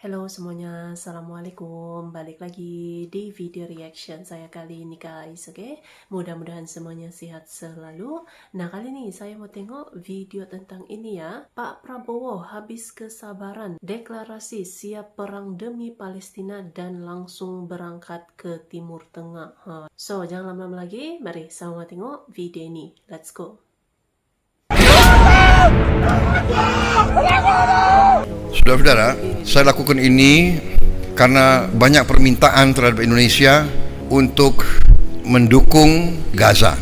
Halo semuanya, Assalamualaikum. Balik lagi di video reaction saya kali ini guys, oke? Mudah-mudahan semuanya sehat selalu. Nah, kali ini saya mau tengok video tentang ini ya. Pak Prabowo habis kesabaran, deklarasi siap perang demi Palestina dan langsung berangkat ke Timur Tengah. So, jangan lama-lama lagi, mari sama tengok video ini. Let's go. Saudara-saudara, saya lakukan ini karena banyak permintaan terhadap Indonesia untuk mendukung Gaza.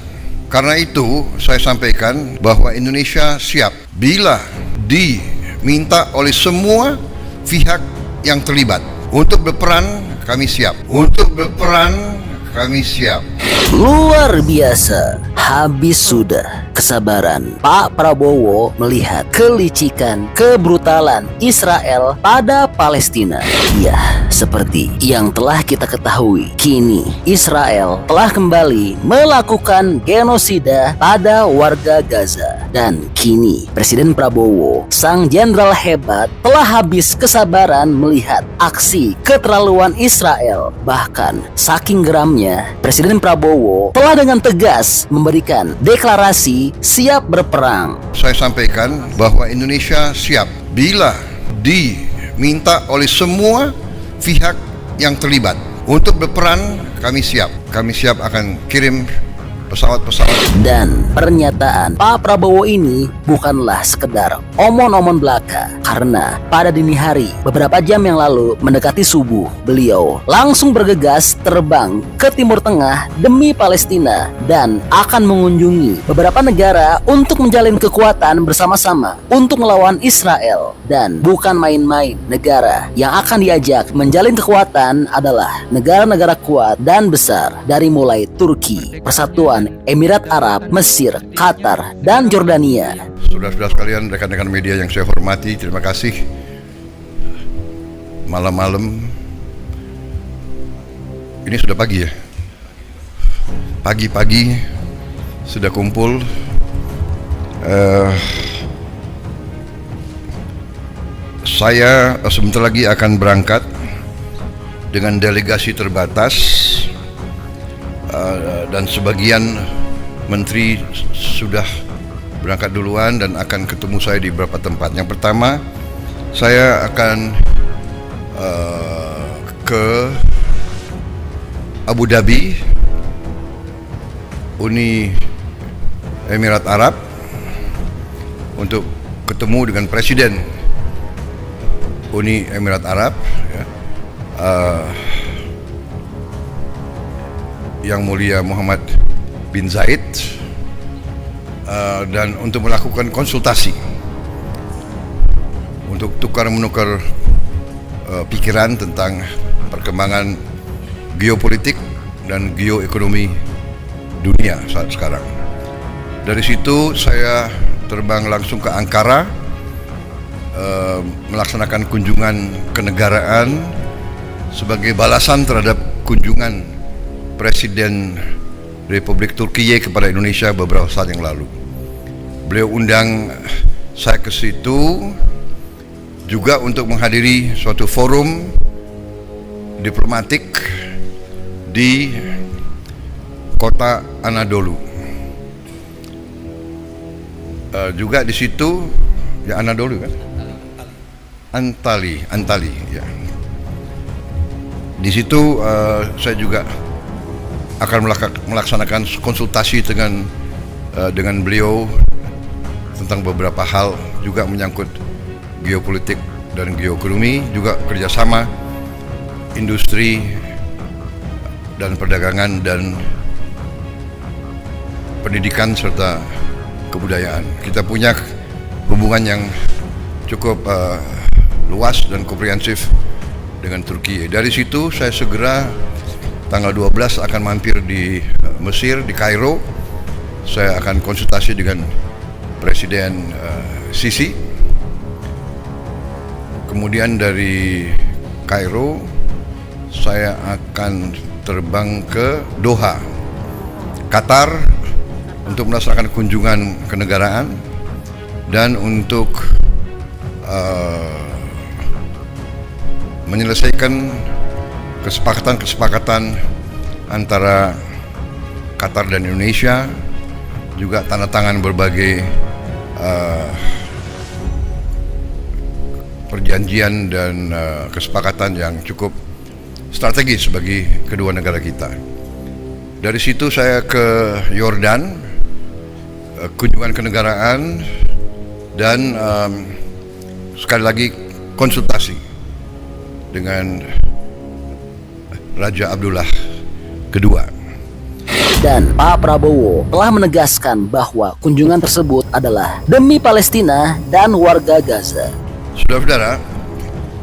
Karena itu, saya sampaikan bahwa Indonesia siap bila diminta oleh semua pihak yang terlibat. Untuk berperan, kami siap. Untuk berperan, kami siap. Luar biasa, habis sudah kesabaran Pak Prabowo melihat kelicikan, kebrutalan Israel pada Palestina. Ya, seperti yang telah kita ketahui, kini Israel telah kembali melakukan genosida pada warga Gaza. Dan kini Presiden Prabowo, sang jenderal hebat, telah habis kesabaran melihat aksi keterlaluan Israel. Bahkan saking geramnya, Presiden Prabowo telah dengan tegas memberikan deklarasi siap berperang. Saya sampaikan bahwa Indonesia siap bila diminta oleh semua pihak yang terlibat. Untuk berperan, kami siap. Kami siap akan kirim pesawat-pesawat. Dan pernyataan Pak Prabowo ini bukanlah sekedar omong-omong belaka, karena pada dini hari beberapa jam yang lalu mendekati subuh, beliau langsung bergegas terbang ke Timur Tengah demi Palestina dan akan mengunjungi beberapa negara untuk menjalin kekuatan bersama-sama untuk melawan Israel. Dan bukan main-main, negara yang akan diajak menjalin kekuatan adalah negara-negara kuat dan besar, dari mulai Turki, Persatuan Emirat Arab, Mesir, Qatar, dan Jordania. Saudara-saudara sekalian, rekan-rekan media yang saya hormati, terima kasih. Malam-malam, ini sudah pagi ya. Pagi-pagi sudah kumpul. Saya sebentar lagi akan berangkat dengan delegasi terbatas. Dan sebagian menteri sudah berangkat duluan dan akan ketemu saya di beberapa tempat. Yang pertama, saya akan ke Abu Dhabi, Uni Emirat Arab, untuk ketemu dengan Presiden Uni Emirat Arab, ya. Yang Mulia Muhammad bin Zayed, dan untuk melakukan konsultasi untuk tukar-menukar pikiran tentang perkembangan geopolitik dan geoekonomi dunia saat sekarang. Dari situ saya terbang langsung ke Ankara, melaksanakan kunjungan kenegaraan sebagai balasan terhadap kunjungan Presiden Republik Turkiye kepada Indonesia beberapa saat yang lalu. Beliau undang saya ke situ juga untuk menghadiri suatu forum diplomatik di kota Anadolu. Juga di situ ya, Anadolu kan? Antali ya. Di situ saya juga akan melaksanakan konsultasi dengan beliau tentang beberapa hal juga menyangkut geopolitik dan geoekonomi, juga kerjasama industri dan perdagangan dan pendidikan serta kebudayaan. Kita punya hubungan yang cukup luas dan komprehensif dengan Turki. Dari situ saya segera tanggal 12 akan mampir di Mesir, di Kairo. Saya akan konsultasi dengan Presiden Sisi. Kemudian dari Kairo saya akan terbang ke Doha, Qatar, untuk melaksanakan kunjungan kenegaraan dan untuk menyelesaikan kesepakatan-kesepakatan antara Qatar dan Indonesia, juga tanda tangan berbagai perjanjian dan kesepakatan yang cukup strategis bagi kedua negara kita. Dari situ saya ke Yordan, kunjungan kenegaraan, dan sekali lagi konsultasi dengan Raja Abdullah II. Dan Pak Prabowo telah menegaskan bahwa kunjungan tersebut adalah demi Palestina dan warga Gaza. Saudara-saudara,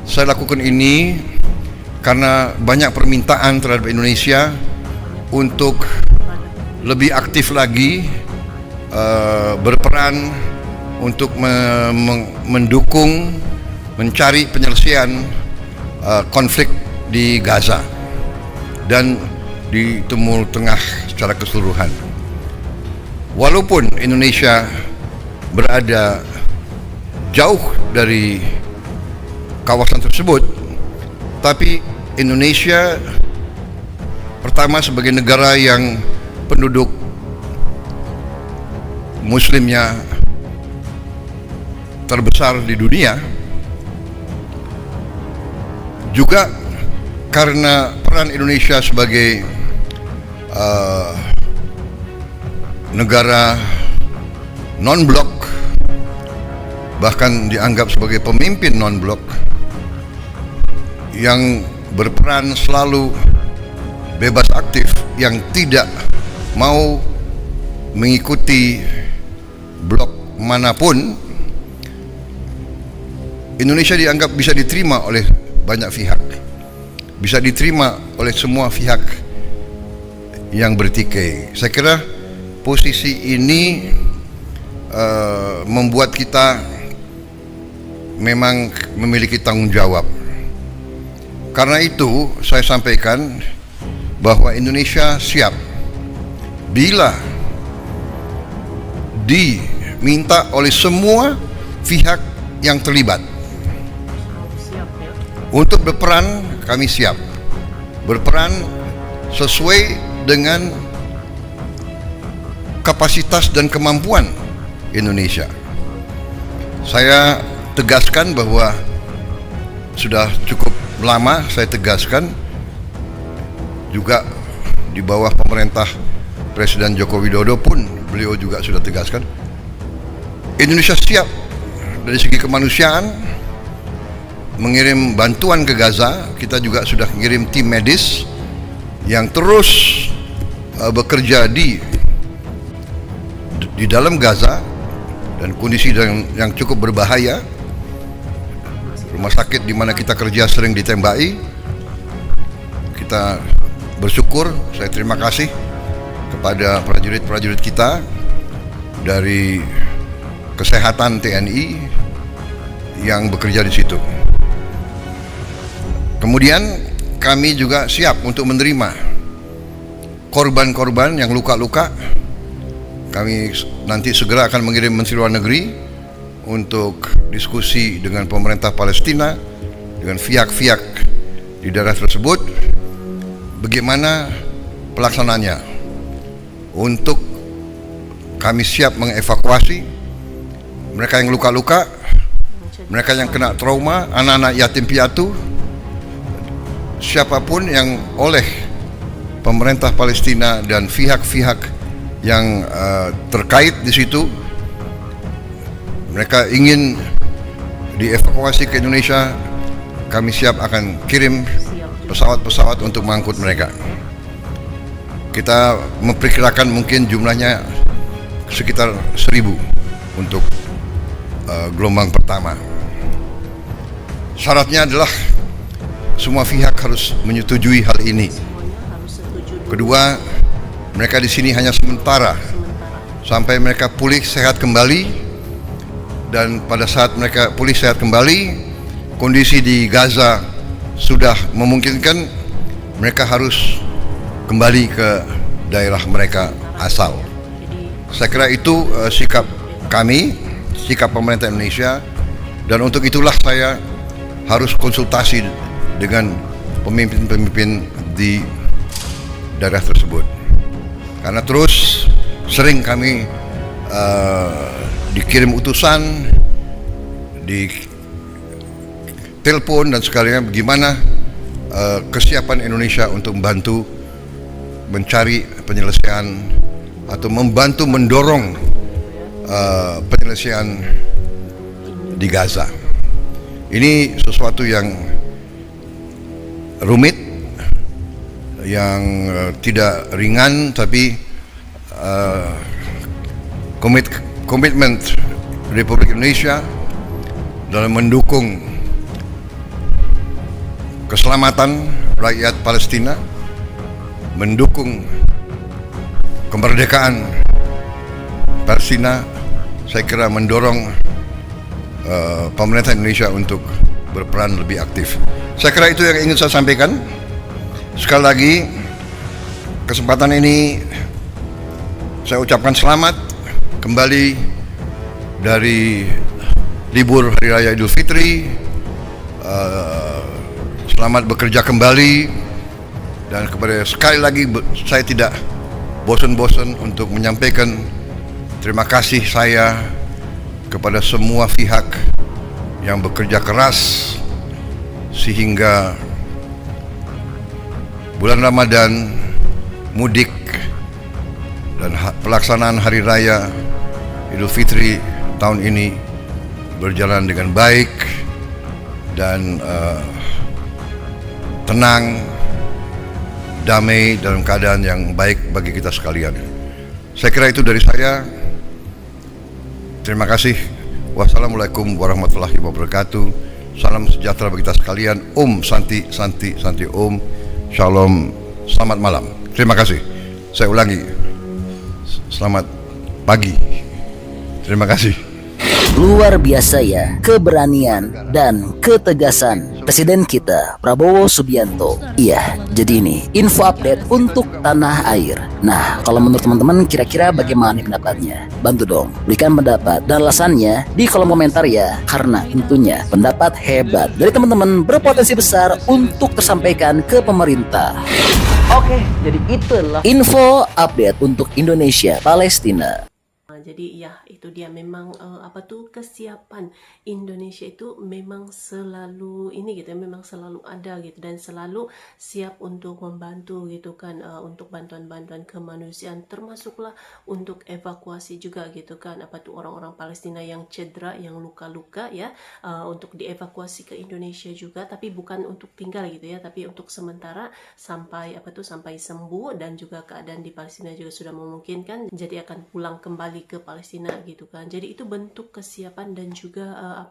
saya lakukan ini karena banyak permintaan terhadap Indonesia untuk lebih aktif lagi berperan untuk mendukung, mencari penyelesaian konflik di Gaza dan di Timur Tengah secara keseluruhan. Walaupun Indonesia berada jauh dari kawasan tersebut, tapi Indonesia pertama sebagai negara yang penduduk muslimnya terbesar di dunia, juga karena peran Indonesia sebagai negara non-blok, bahkan dianggap sebagai pemimpin non-blok yang berperan selalu bebas aktif, yang tidak mau mengikuti blok manapun. Indonesia dianggap bisa diterima oleh banyak pihak, bisa diterima oleh semua pihak yang bertikai. Saya kira posisi ini membuat kita memang memiliki tanggung jawab. Karena itu saya sampaikan bahwa Indonesia siap bila diminta oleh semua pihak yang terlibat untuk berperan. Kami siap berperan sesuai dengan kapasitas dan kemampuan Indonesia. Saya tegaskan bahwa sudah cukup lama saya tegaskan, juga di bawah pemerintah Presiden Joko Widodo pun beliau juga sudah tegaskan, Indonesia siap dari segi kemanusiaan mengirim bantuan ke Gaza. Kita juga sudah mengirim tim medis yang terus bekerja di dalam Gaza dan kondisi yang cukup berbahaya. Rumah sakit di mana kita kerja sering ditembaki. Kita bersyukur, saya terima kasih kepada prajurit-prajurit kita dari kesehatan TNI yang bekerja di situ. Kemudian kami juga siap untuk menerima korban-korban yang luka-luka. Kami nanti segera akan mengirim Menteri Luar Negeri untuk diskusi dengan pemerintah Palestina, dengan pihak-pihak di daerah tersebut, bagaimana pelaksananya, untuk kami siap mengevakuasi mereka yang luka-luka, mereka yang kena trauma, anak-anak yatim piatu, siapapun yang oleh pemerintah Palestina dan pihak-pihak yang terkait di situ, mereka ingin dievakuasi ke Indonesia, kami siap akan kirim pesawat-pesawat untuk mengangkut mereka. Kita memperkirakan mungkin jumlahnya sekitar 1.000 untuk gelombang pertama. Syaratnya adalah semua pihak harus menyetujui hal ini. Kedua, mereka di sini hanya sementara sampai mereka pulih sehat kembali, dan pada saat mereka pulih sehat kembali, kondisi di Gaza sudah memungkinkan, mereka harus kembali ke daerah mereka asal. Saya kira itu sikap kami, sikap pemerintah Indonesia, dan untuk itulah saya harus konsultasi dengan pemimpin-pemimpin di daerah tersebut. Karena terus sering kami dikirim utusan, di telepon dan sekalian bagaimana kesiapan Indonesia untuk membantu mencari penyelesaian atau membantu mendorong penyelesaian di Gaza. Ini sesuatu yang rumit, yang tidak ringan, tapi komitmen Republik Indonesia dalam mendukung keselamatan rakyat Palestina, mendukung kemerdekaan Palestina, saya kira mendorong pemerintah Indonesia untuk berperan lebih aktif. Saya kira itu yang ingin saya sampaikan. Sekali lagi, kesempatan ini saya ucapkan selamat kembali dari libur Hari Raya Idul Fitri. Selamat bekerja kembali, dan kepada sekali lagi saya tidak bosan-bosan untuk menyampaikan terima kasih saya kepada semua pihak yang bekerja keras sehingga bulan Ramadan, mudik, dan pelaksanaan Hari Raya Idul Fitri tahun ini berjalan dengan baik dan tenang, damai, dalam keadaan yang baik bagi kita sekalian. Saya kira itu dari saya. Terima kasih. Wassalamualaikum warahmatullahi wabarakatuh. Salam sejahtera bagi kita sekalian. Om Santi Santi Santi Om. Shalom. Selamat malam. Terima kasih. Saya ulangi. Selamat pagi. Terima kasih. Luar biasa ya keberanian dan ketegasan Presiden kita Prabowo Subianto. Iya, jadi ini info update untuk tanah air. Nah, kalau menurut teman-teman kira-kira bagaimana pendapatnya? Bantu dong, berikan pendapat dan alasannya di kolom komentar ya. Karena tentunya pendapat hebat dari teman-teman berpotensi besar untuk tersampaikan ke pemerintah. Oke, jadi itulah info update untuk Indonesia Palestina. Jadi ya itu dia memang kesiapan Indonesia itu memang selalu ini gitu ya, memang selalu ada gitu dan selalu siap untuk membantu gitu kan, untuk bantuan-bantuan kemanusiaan, termasuklah untuk evakuasi juga gitu kan, orang-orang Palestina yang cedera, yang luka-luka ya, untuk dievakuasi ke Indonesia juga, tapi bukan untuk tinggal gitu ya, tapi untuk sementara sampai sampai sembuh dan juga keadaan di Palestina juga sudah memungkinkan, jadi akan pulang kembali ke Palestina gitu kan. Jadi itu bentuk kesiapan dan juga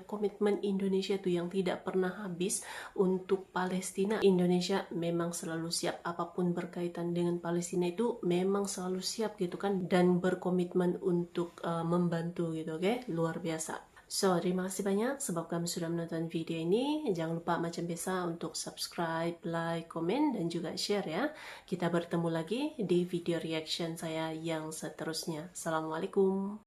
komitmen Indonesia tuh yang tidak pernah habis untuk Palestina. Indonesia memang selalu siap, apapun berkaitan dengan Palestina itu memang selalu siap gitu kan, dan berkomitmen untuk membantu gitu, oke? Luar biasa. So, terima kasih banyak sebab kamu sudah menonton video ini. Jangan lupa macam biasa untuk subscribe, like, komen, dan juga share ya. Kita bertemu lagi di video reaction saya yang seterusnya. Assalamualaikum.